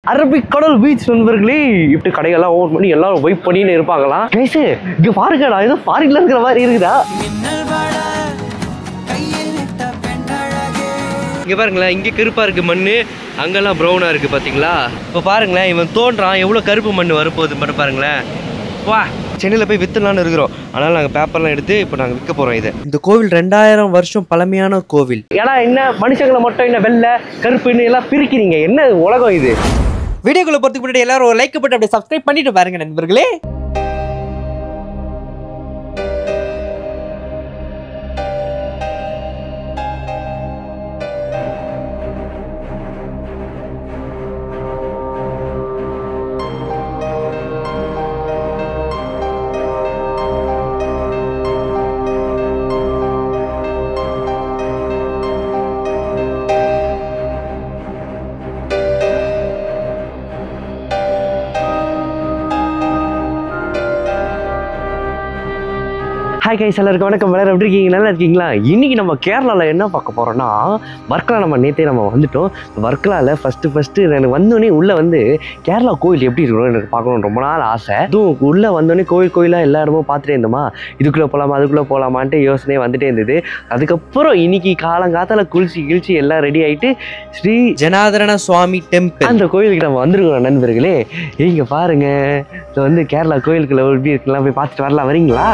Arabic கடல் beach நண்பர்களே. இப்படி கடைகள்லாம் ஓபன் பண்ணி எல்லாரும் வெயிட் பண்ணின்னு இருப்பாங்களாம். கைஸ் இங்க பாருங்கடா, ஏதோ ஃபாரின்ல இருக்கிற மாதிரி இருக்குதா. இங்க பாருங்களேன், இங்க கருப்பா இருக்கு மண்ணு, அங்கெல்லாம் ப்ரௌனா இருக்கு பாத்தீங்களா. இப்போ பாருங்களேன், இவன் தோன்றான் எவ்வளவு கருப்பு மண் வரப்போகுது மட்டும் பாருங்களேன். வா, சென்னையில் போய் வித்துலான்னு இருக்கிறோம். அதனால நாங்கள் பேப்பர்லாம் எடுத்து இப்போ நாங்கள் விற்க போகிறோம். இது இந்த கோவில் 2000 வருஷம் பழமையான கோவில். ஏன்னா என்ன மனுஷங்களை மட்டும் என்ன வெள்ளை கருப்புன்னு எல்லாம் பிரிக்கிறீங்க, என்ன உலகம் இது? வீடியோக்குள்ள போறதுக்கு முன்னாடி எல்லாரும் ஒரு லைக் போட்டு அப்படியே சப்ஸ்கிரைப் பண்ணிட்டு பாருங்க நண்பர்களே. ஹாய் கைஸ், எல்லாருக்கும் வணக்கம். வேறு எப்படி இருக்கீங்க? நல்லா இருக்கீங்களா? இன்றைக்கி நம்ம கேரளாவில் என்ன பார்க்க போகிறோன்னா, வர்க்கலா நம்ம நேற்றே நம்ம வந்துட்டோம். வர்க்கலாவில் ஃபஸ்ட்டு எனக்கு வந்தோடனே உள்ளே வந்து கேரளா கோயில் எப்படி இருக்கணும் எனக்கு பார்க்கணுன்னு ரொம்ப நாள் ஆசை. அதுவும் உள்ளே வந்தோடனே கோயிலாக எல்லா இடமும் பார்த்துட்டே இருந்தோமா, இதுக்குள்ளே போகலாமா அதுக்குள்ளே போகலாமான்ட்டு யோசனையே வந்துட்டே இருந்தது. அதுக்கப்புறம் இன்றைக்கி காலங்காத்தால் குளிச்சு எல்லாம் ரெடி ஆகிட்டு ஸ்ரீ ஜனார்தன சுவாமி டெம்பிள் அந்த கோயிலுக்கு நம்ம வந்துருக்கோம் நண்பர்களே. இங்கே பாருங்கள், இப்போ வந்து கேரளா கோயிலுக்குள்ளே எப்படி இருக்குலாம் போய் பார்த்துட்டு வரலாம், வரீங்களா?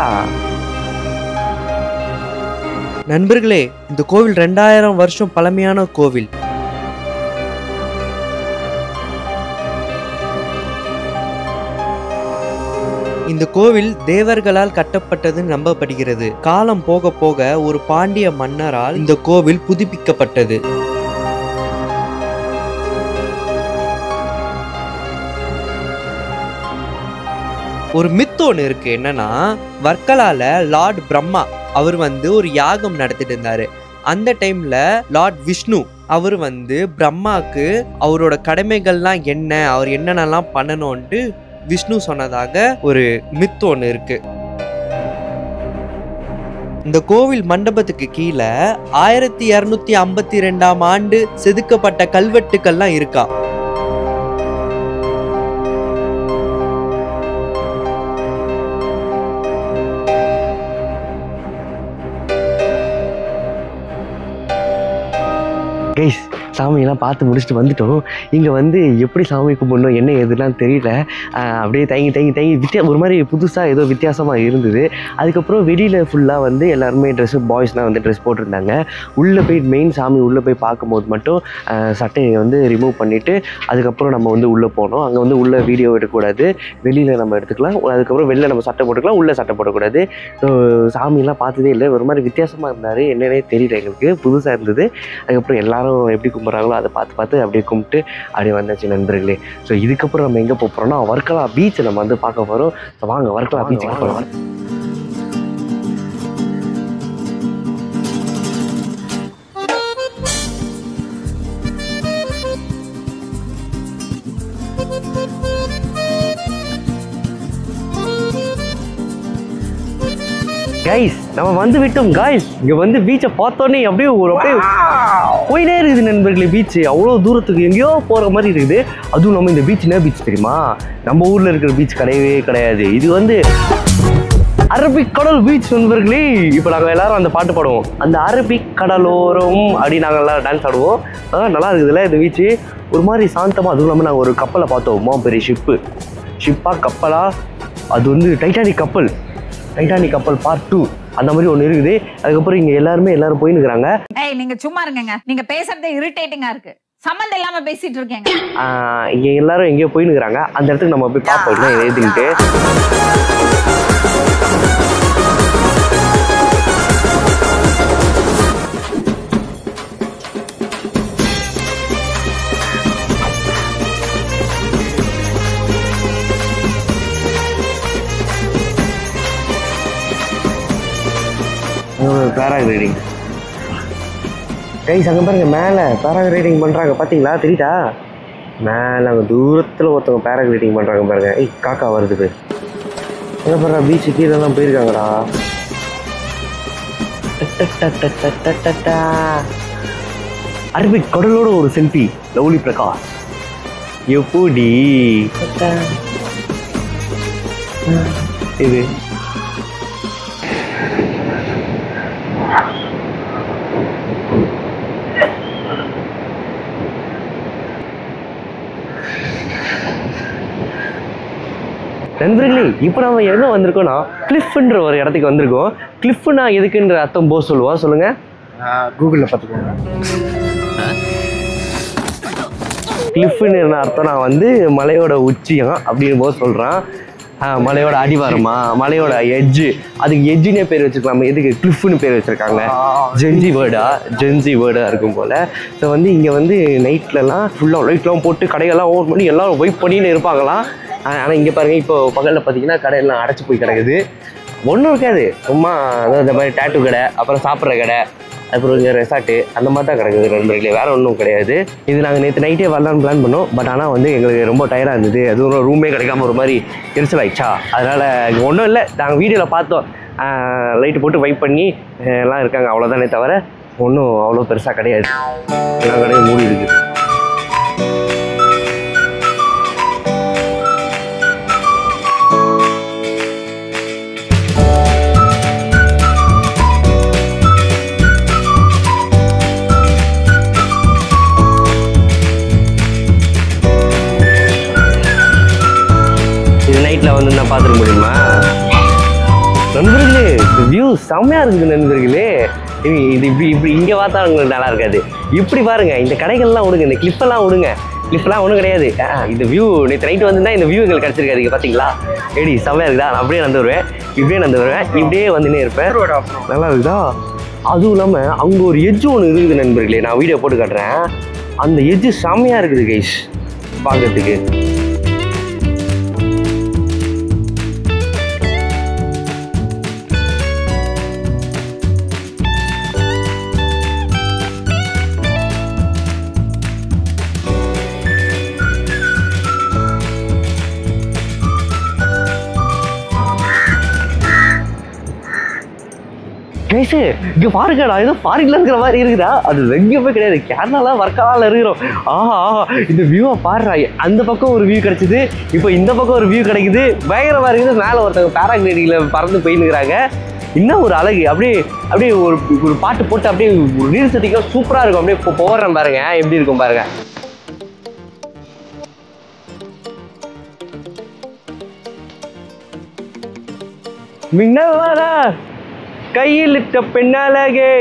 நண்பர்களே, இந்த கோவில் 2000 வருஷம் பழமையான கோவில். இந்த கோவில் தேவர்களால் கட்டப்பட்டது நம்பப்படுகிறது. காலம் போக போக ஒரு பாண்டிய மன்னரால் இந்த கோவில் புதுப்பிக்கப்பட்டது. ஒரு மித்து ஒன்று இருக்கு. என்னன்னா, வர்க்கலால லார்ட் பிரம்மா அவர் வந்து ஒரு யாகம் நடத்திட்டு இருந்தாரு. அந்த டைம்ல லார்ட் விஷ்ணு அவர் வந்து பிரம்மாக்கு அவரோட கடமைகள்லாம் என்ன, அவர் என்னென்னலாம் பண்ணணும்ட்டு விஷ்ணு சொன்னதாக ஒரு மித்து ஒன்று இருக்கு. இந்த கோவில் மண்டபத்துக்கு கீழே 1252ஆம் ஆண்டு செதுக்கப்பட்ட கல்வெட்டுக்கள்லாம் இருக்கா. கைஸ், சாமியெல்லாம் பார்த்து முடிச்சுட்டு வந்துட்டோம். இங்கே வந்து எப்படி சாமி கும்பிடணும் என்ன எதுலாம் தெரியல. அப்படியே தங்கி ஒரு மாதிரி புதுசாக ஏதோ வித்தியாசமாக இருந்தது. அதுக்கப்புறம் வெளியில் ஃபுல்லாக வந்து எல்லாருமே ட்ரெஸ்ஸு பாய்ஸ்லாம் வந்து ட்ரெஸ் போட்டிருந்தாங்க. உள்ளே போய் மெயின் சாமி உள்ளே போய் பார்க்கும்போது மட்டும் சட்டையை வந்து ரிமூவ் பண்ணிவிட்டு அதுக்கப்புறம் நம்ம வந்து உள்ளே போனோம். அங்கே வந்து உள்ளே வீடியோ எடுக்கக்கூடாது, வெளியில் நம்ம எடுத்துக்கலாம். அதுக்கப்புறம் வெளில நம்ம சட்டை போட்டுக்கலாம், உள்ளே சட்டை போடக்கூடாது. ஸோ சாமியெல்லாம் பார்த்ததே இல்லை, ஒரு மாதிரி வித்தியாசமாக இருந்தார், என்னன்னே தெரியல எங்களுக்கு, புதுசாக இருந்தது. அதுக்கப்புறம் எல்லாரும் எப்படி கும்பிட்றாங்களோ அதை பார்த்து அப்படியே கும்பிட்டு அப்படியே வந்தாச்சு நண்பர்களே. ஸோ இதுக்கப்புறம் நம்ம எங்கே போகிறோம்னா, வர்க்கலா பீச்சை நம்ம வந்து பார்க்க போகிறோம். ஸோ வாங்க வர்க்கலா பீச்சுக்கு போகலாம். கைஸ், நம்ம வந்து விட்டோம் கைஸ். இங்கே வந்து பீச்சை பார்த்தோன்னே அப்படியே போயிட்டே இருக்குது நண்பர்களே. பீச்சு அவ்வளோ தூரத்துக்கு எங்கேயோ போகிற மாதிரி இருக்குது. அதுவும் நம்ம இந்த பீச் என்ன பீச் தெரியுமா? நம்ம ஊரில் இருக்கிற பீச் கிடையாது. இது வந்து அரபிக் கடல் பீச் நண்பர்களே. இப்போ நாங்கள் எல்லாரும் அந்த பாட்டு பாடுவோம், அந்த அரபிக் கடலோரம் அப்படி நாங்கள் எல்லாம் டான்ஸ் ஆடுவோம். நல்லா இருக்குதுல்ல இந்த பீச்சு, ஒரு மாதிரி சாந்தமாக. அதுவும் இல்லாமல் நாங்கள் ஒரு கப்பலை பார்த்தோம், பெரிய ஷிப்பாக கப்பலா, அது வந்து டைட்டானிக் கப்பல் பார்ட் 2 அந்த மாதிரி ஒன்று இருக்குது. அதுக்கப்புறம் இங்கே எல்லாரும் போயின்னு இருக்கிறாங்க. நீங்க சும்மா இருங்க, நீங்க பேசுறதே இரிட்டேட்டிங்கா இருக்கு, சம்மந்தம் இல்லாம பேசிட்டு இருக்கீங்க. இங்கே எல்லாரும் எங்கேயோ போயின்னு இருக்கிறாங்க, அந்த இடத்துக்கு நம்ம போய் பார்ப்போம் எழுதிக்கிட்டு. பேராகிளைடிங் கைஸ், அங்கே பாருங்க, மேலே பேராகிளைடிங் பண்ணுறாங்க பார்த்தீங்களா, தெரியுதா? மேலே அங்கே தூரத்தில் ஒருத்தவங்க பேராகிளைடிங் பண்ணுறாங்க பாருங்க. காக்கா வருது போய் எங்கே பாருங்க, பீச்சு கீழெல்லாம் போயிருக்காங்கடா. அரபிக் கடலோட ஒரு செல்ஃபி, லவ்லி பிரகாஷ். எப்படி இது நண்பர்களே, இப்போ நம்ம எங்கே வந்திருக்கோம்னா கிளிஃப்ன்ற ஒரு இடத்துக்கு வந்திருக்கோம். கிளிஃப்னா எதுக்குன்ற அர்த்தம் போஸ் சொல்லுவோம். சொல்லுங்க. கூகுளில் பார்த்துக்கோங்க. கிளிஃப்னு என்ன அர்த்தம்? நான் வந்து மலையோட உச்சியம் அப்படின்னு போது சொல்கிறான். மலையோட அடிவாரமா, மலையோட எட்ஜு, அதுக்கு எட்ஜுனே பேர் வச்சுருக்கலாமா? எதுக்கு கிளிஃப்னு பேர் வச்சுருக்காங்க? ஜென்ஜி வேர்டாக இருக்கும் போல். ஸோ வந்து இங்கே வந்து நைட்லலாம் ஃபுல்லாக லைட்லாம் போட்டு கடையெல்லாம் ஓவர் பண்ணி எல்லோரும் வெயிட் பண்ணின்னு இருப்பாங்களாம். ஆனால் இங்கே பாருங்கள், இப்போ பகலில் பார்த்தீங்கன்னா கடையெல்லாம் அடைச்சி போய் கிடக்குது. ஒன்றும் இருக்காது, சும்மா அதாவது இந்த மாதிரி டேட்டு கடை, அப்புறம் சாப்பிட்ற கடை, அப்புறம் இங்கே ரெசார்ட்டு அந்த மாதிரி தான் கிடக்குது நண்பர்களே, வேறு ஒன்றும் கிடையாது. இது நாங்கள் நேற்று நைட்டே வரலான்னு பிளான் பண்ணோம். பட் ஆனால் வந்து எங்களுக்கு ரொம்ப டயர்டாக இருந்தது. அதுவும் ரூமே கிடைக்காம ஒரு மாதிரி எரிச்சல் ஆயிடுச்சா. அதனால் இங்கே ஒன்றும் இல்லை, நாங்கள் வீடியோவில் பார்த்தோம், லைட்டு போட்டு வைப் பண்ணி எல்லாம் இருக்காங்க, அவ்வளோதானே தவிர ஒன்றும் அவ்வளோ பெருசாக கிடையாது. எல்லா கடையும் மூடி இருக்குது. நைட்டில் வந்து நான் பார்த்துக்க முடியுமா நண்பர்களே? இந்த வியூ செம்மையாக இருக்குது நண்பர்களே. இது இப்படி இங்கே பார்த்தா உங்களுக்கு நல்லா இருக்காது. இப்படி பாருங்கள், இந்த கடைகள்லாம் விடுங்க, இந்த கிளிப்பெல்லாம் விடுங்க. கிளிப்லாம் ஒன்றும் கிடையாது. இந்த வியூ நேற்று நைட்டு வந்துன்னா இந்த வியூ எங்களுக்கு கிடச்சிருக்காது. பார்த்தீங்களா எப்படி செம்மையாக இருக்குதா? நான் அப்படியே நடந்து வருவேன், இப்படியே வந்துன்னே இருப்பேன். நல்லா இருக்குதா? அதுவும் இல்லாமல் அங்கே ஒரு எட்ஜு ஒன்று இருக்குது நண்பர்களே, நான் வீடியோ போட்டு காட்டுறேன். அந்த எட்ஜு செம்மையாக இருக்குது கைஸ் பார்க்கறதுக்கு. கைஸு இங்கே பாருங்கடா, ஏதோ ஃபாரின்ல இருக்கிற மாதிரி இருக்குதா? அது எங்கேயுமே கிடையாது, கேரளாவில் வர்க்காவில் இருக்கிறோம். ஆஹா, இந்த வியூவை பாடுறா. அந்த பக்கம் ஒரு வியூ கிடச்சிது, இப்போ இந்த பக்கம் ஒரு வியூ கிடைக்குது. பயங்கரமாக இருக்குது. மேலே ஒருத்தவங்க பேராகிளைடிங்கில் பறந்து போயின்னுக்குறாங்க. இன்னும் ஒரு அழகு. அப்படியே ஒரு பாட்டு போட்டு அப்படியே ஒரு ரீல்ஸ் எடுத்திங்கன்னா சூப்பராக இருக்கும். அப்படியே இப்போ போடுறேன் பாருங்க, எப்படி இருக்கும் பாருங்க. மின்னவரா கையில் இட்ட பெண்ணாலகே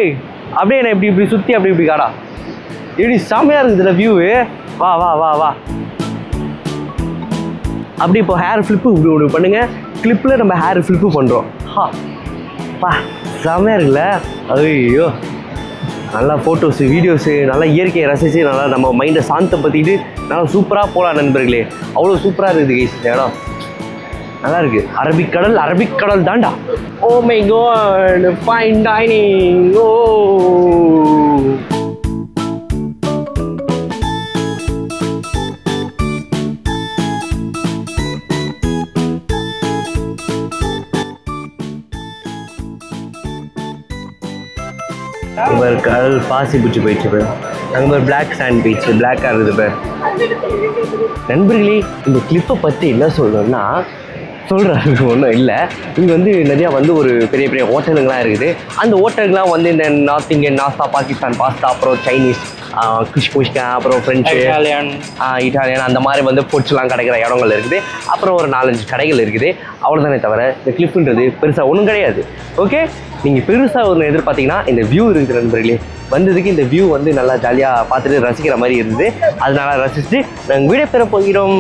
அப்படியே நான் இப்படி சுற்றி அப்படி காடா, இப்படி செம்மையாக இருக்குதுல வியூவு. வா வா வா வா அப்படி இப்போ ஹேர் ஃப்ளிப்பு இப்படி ஒன்று பண்ணுங்க. கிளிப்பில் நம்ம ஹேர் ஃப்ளிப்பு பண்ணுறோம். பா செம்மையாக இருக்குல்ல? ஐயோ, நல்லா ஃபோட்டோஸு வீடியோஸு நல்லா இயற்கையை ரசித்து நல்லா நம்ம மைண்டை சாந்தப்படுத்திட்டு நல்லா சூப்பராக போகலாம் நண்பர்களே. அவ்வளோ சூப்பராக இருக்குது கைஸ் இந்த இடம். நல்லா இருக்கு. அரபிக் கடல் தாண்டா. Oh my God, fine dining. Oh இவர் கடல் பாசி பிடிச்சி போயிடுச்சு பேர். அங்கே ஒரு பிளாக் சாண்ட் பீச், பிளாக்காக இருக்குது பேர். நண்பர்களே, இந்த கிளிப்பை பற்றி என்ன சொல்லணும்னா சொல்கிறாங்க ஒன்றும் இல்லை. இங்கே வந்து நிறையா வந்து ஒரு பெரிய ஹோட்டலுங்களாம் இருக்குது. அந்த ஹோட்டலுங்களாம் வந்து இந்த north Indian nashta, Pakistan pasta, அப்புறம் சைனீஸ் குஷ்கா, அப்புறம் ஃப்ரெஞ்சு, இட்டாலியன் அந்த மாதிரி வந்து ஃபுட்ஸ்லாம் கிடைக்கிற இடங்கள் இருக்குது. அப்புறம் ஒரு 4-5 கடைகள் இருக்குது. அவ்வளோதானே தவிர இந்த கிளிஃப்ன்றது பெருசாக ஒன்றும் கிடையாது. ஓகே, நீங்கள் பெருசாக ஒன்று எதிர்பார்த்தீங்கன்னா இந்த வியூ இருக்குது நண்பர்களே. வந்ததுக்கு இந்த வியூ வந்து நல்லா ஜாலியாக பார்த்துட்டு ரசிக்கிற மாதிரி இருந்தது. அதனால ரசிச்சுட்டு நாங்கள் வீடியோ பெற போகிறோம்.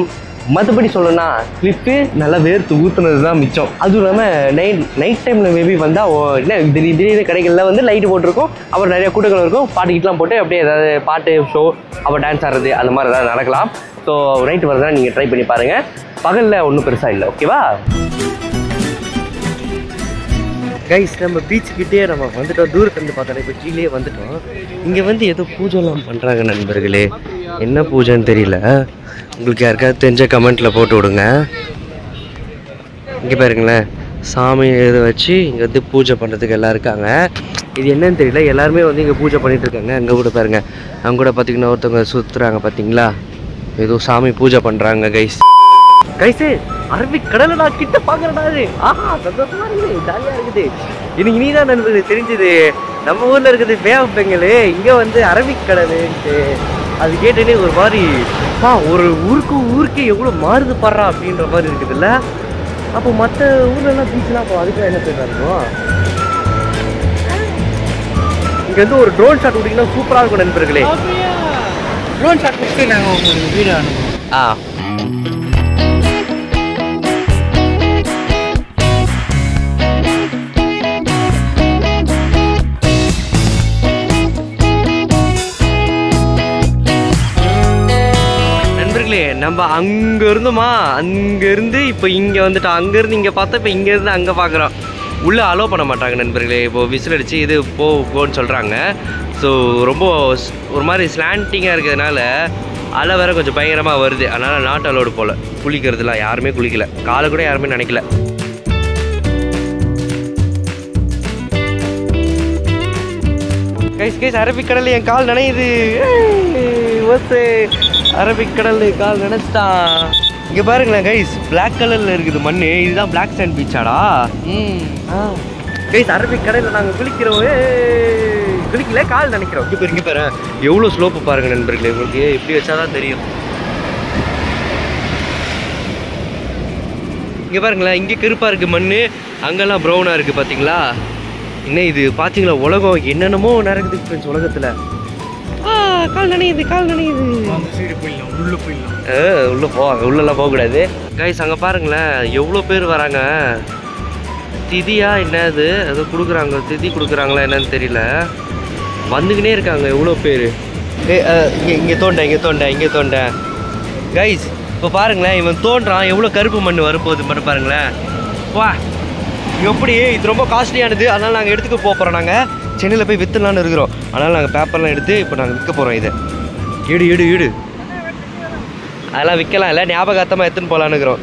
மற்றபடி சொல்லணும்னா கிளிப்பு நல்லா வேர்த்து ஊற்றுனது தான் மிச்சம். அதுவும் இல்லாமல் நைட் டைமில் மேபி வந்தால் என்ன திடீர்னு கடைகளில் வந்து லைட்டு போட்டிருக்கோம். அப்புறம் நிறைய கூட்டங்கள் இருக்கும். பாட்டு கிட்டலாம் போட்டு அப்படியே ஏதாவது பாட்டு ஷோ, அப்புறம் டான்ஸ் ஆடுறது அந்த மாதிரி ஏதாவது நடக்கலாம். ஸோ நைட்டு வரதுனா நீங்கள் ட்ரை பண்ணி பாருங்கள். பகலில் ஒன்றும் பெருசாக இல்லை. ஓகேவா கைஸ்? நம்ம பீச்சுக்கிட்டே நம்ம வந்துட்டோம். தூரத்துலேருந்து பார்த்தோம், இப்போ கீழே வந்துட்டோம். இங்கே வந்து ஏதோ பூஜைலாம் பண்ணுறாங்க நண்பர்களே. என்ன பூஜைன்னு தெரியல. உங்களுக்கு யாருக்காவது தெரிஞ்ச கமெண்ட்டில் போட்டு விடுங்க. இங்கே பாருங்களேன், சாமி இதை வச்சு இங்கே வந்து பூஜை பண்ணுறதுக்கு எல்லாம் இருக்காங்க. இது என்னன்னு தெரியல, எல்லாருமே வந்து இங்கே பூஜை பண்ணிகிட்டு இருக்காங்க. அங்கே கூட பாருங்கள், அவங்க கூட பார்த்திங்கன்னா ஒருத்தவங்க சுற்றுறாங்க பார்த்தீங்களா? ஏதோ சாமி பூஜை பண்றாங்க கைஸ். கைஸு அரபிக் கடலை நான் கிட்ட பார்க்குறேன். ஆஹா சந்தோஷமா இருக்குது, ஜாலியாக இருக்குது. எனக்கு இனிதான் நண்பர்கள் தெரிஞ்சது நம்ம ஊரில் இருக்கிறது பே ஆஃப் பெங்கால், இங்கே வந்து அரபிக் கடலுன்ட்டு. அது கேட்டேனே ஒரு மாதிரி ஒரு ஊருக்கு எவ்வளோ மாறுது பாடுறா அப்படின்ற மாதிரி இருக்குதுல்ல. அப்போ மற்ற ஊர்லலாம் பீச்லாம் அப்போ அதுக்கு என்ன பேர் இருக்கும். இங்கே வந்து ஒரு ட்ரோன் ஷாட் விட்டிங்கன்னா சூப்பராக இருக்கும் நண்பர்களே. ட்ரோன் ஷாட் கொடுத்து நாங்கள் உங்களுக்கு வீடியோ அனுப்புவோம். நம்ம அங்கே இருந்தோமா, அங்கேருந்து இப்போ இங்கே வந்துட்டோம். அங்கேருந்து இங்கே பார்த்தா இப்போ இங்கேருந்து அங்கே பார்க்குறோம். உள்ளே அலோவ் பண்ண மாட்டாங்க நண்பர்களே. இப்போது விசில் அடித்து இது போன்னு சொல்கிறாங்க. ஸோ ரொம்ப ஒரு மாதிரி ஸ்லாண்டிங்காக இருக்கிறதுனால அலை வேறு கொஞ்சம் பயங்கரமாக வருது. அதனால் நாட் அலோடு போல். குளிக்கிறதுலாம் யாருமே குளிக்கல, காலை கூட யாருமே நினைக்கல. கைஸ் அரபிக் கடல் என் கால் நனையுது. அரபிக் கடல் கால் நினைச்சிட்டான். இங்கே பாருங்களேன் கைஸ், பிளாக் கலரில் இருக்குது மண். இதுதான் பிளாக் சாண்ட் பீச்சாடா. கைஸ் அரபிக் கடலில் நாங்கள் குளிக்கிறோம். குளிக்கல, கால் நினைக்கிறோம். இங்கே பாரு எவ்வளோ ஸ்லோப்பு பாருங்க நண்பர்களே. உங்களுக்கு எப்படி வச்சாதான் தெரியும். இங்கே பாருங்களேன், இங்கே கருப்பாக இருக்குது மண், அங்கெல்லாம் ப்ரௌனாக இருக்குது பார்த்தீங்களா. என்ன இது பார்த்தீங்களா, உலகம் என்னென்னமோ நடக்குது ஃப்ரெண்ட்ஸ் உலகத்தில். கால் நனையுது, கால் நனையுது. உள்ளே போவாங்க, உள்ளெல்லாம் போகக்கூடாது கைஸ். அங்கே பாருங்களேன் எவ்வளோ பேர் வராங்க. திதியா என்னது ஏதோ கொடுக்குறாங்க, திதி கொடுக்குறாங்களா என்னன்னு தெரியல. வந்துக்கினே இருக்காங்க எவ்வளோ பேர். இங்கே தோண்டேன் கைஸ். இப்போ பாருங்களேன் இவன் தோன்றான், எவ்வளோ கருப்பு மண் வரப்போகுது மட்டும் பாருங்களேன். வா எப்படி இது ரொம்ப காஸ்ட்லியானது. அதனால் நாங்கள் எடுத்துக்க போகிறோம். நாங்கள் சென்னையில் போய் விற்றுலான்னு இருக்கிறோம். அதனால் நாங்கள் பேப்பர்லாம் எடுத்து இப்போ நாங்கள் விற்க போகிறோம். இதை ஈடு அதெல்லாம் விற்கலாம் இல்லை, ஞாபகார்த்தமாக எடுத்துன்னு போகலான்னு இருக்கிறோம்.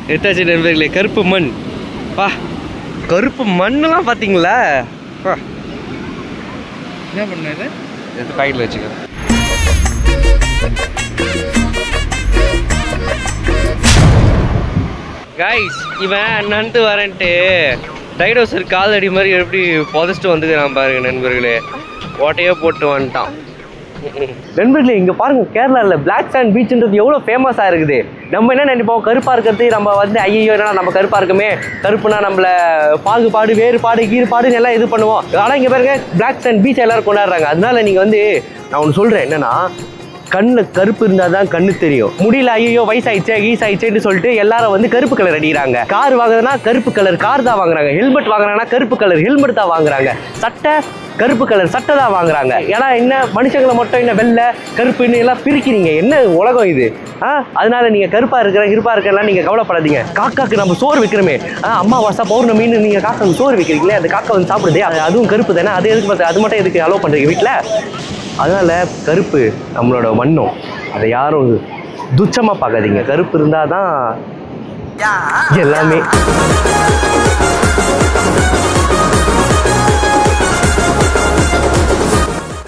எடுத்தாச்சு நண்பர்களே, கருப்பு மண். கருப்பு மண்ணெலாம் பார்த்தீங்களா. என்ன பண்ணது எடுத்து பாக்கெட்டில் வச்சுக்க. கைஸ் இவன் நண்டு வரன்ட்டு டைனோசர் காலடி மாதிரி எப்படி புதைச்சிட்டு வந்துக்கிறான் பாருங்க நண்பர்களே. ஓட்டையே போட்டு வந்துட்டான் நண்பர்களே. இங்கே பாருங்க கேரளாவில் பிளாக் சாண்ட் பீச்சுன்றது எவ்வளோ ஃபேமஸாக இருக்குது. நம்ம என்ன நினைப்போம், கருப்பாக இருக்கிறது நம்ம வந்து ஐயோ என்ன நம்ம கருப்பாக இருக்குமே, கருப்புனா நம்மளை பாகுபாடு வேறுபாடு கீழ்பாடுன்னு எல்லாம் இது பண்ணுவோம். ஆனால் இங்கே பாருங்க பிளாக் சாண்ட் பீச் எல்லாரும் கொண்டாடுறாங்க. அதனால நீங்கள் வந்து நான் ஒன்று சொல்கிறேன் என்னன்னா, கண்ணில் கருப்பு இருந்தால் தான் கண்ணு தெரியும். முடியல ஐயோ வயசாயிடுச்சே ஈசாயிடுச்சேன்னு சொல்லிட்டு எல்லாரும் வந்து கருப்பு கலர் அடிக்கிறாங்க. கார் வாங்குறதுனா கருப்பு கலர் கார் தான் வாங்குறாங்க. ஹெல்மெட் வாங்குறாங்கன்னா கருப்பு கலர் ஹெல்மெட் தான் வாங்குறாங்க. சட்டை கருப்பு கலர் சட்டை தான் வாங்குறாங்க. ஏன்னா என்ன மனுஷங்களை மட்டும் என்ன வெள்ளை கருப்புன்னு எல்லாம் பிரிக்கிறீங்க. என்ன உலகம் இது. அதனால நீங்கள் கருப்பாக இருக்கிறலாம் நீங்கள் கவலைப்படாதீங்க. காக்காக்கு நம்ம சோறு வைக்கிறோமே, அம்மாவாசை பௌர்ணமின்னு நீங்கள் காக்காவுக்கு சோறு வைக்கிறீங்களே, அந்த காக்கா வந்து சாப்பிடுதே, அதுவும் கருப்பு தானே. அது எதுக்கு, அது மட்டும் எதுக்கு அலோவ் பண்ணுறீங்க வீட்டில். அதனால் கருப்பு நம்மளோட வண்ணம், அதை யாரும் துச்சமாக பார்க்காதீங்க. கருப்பு இருந்தால் தான் எல்லாமே.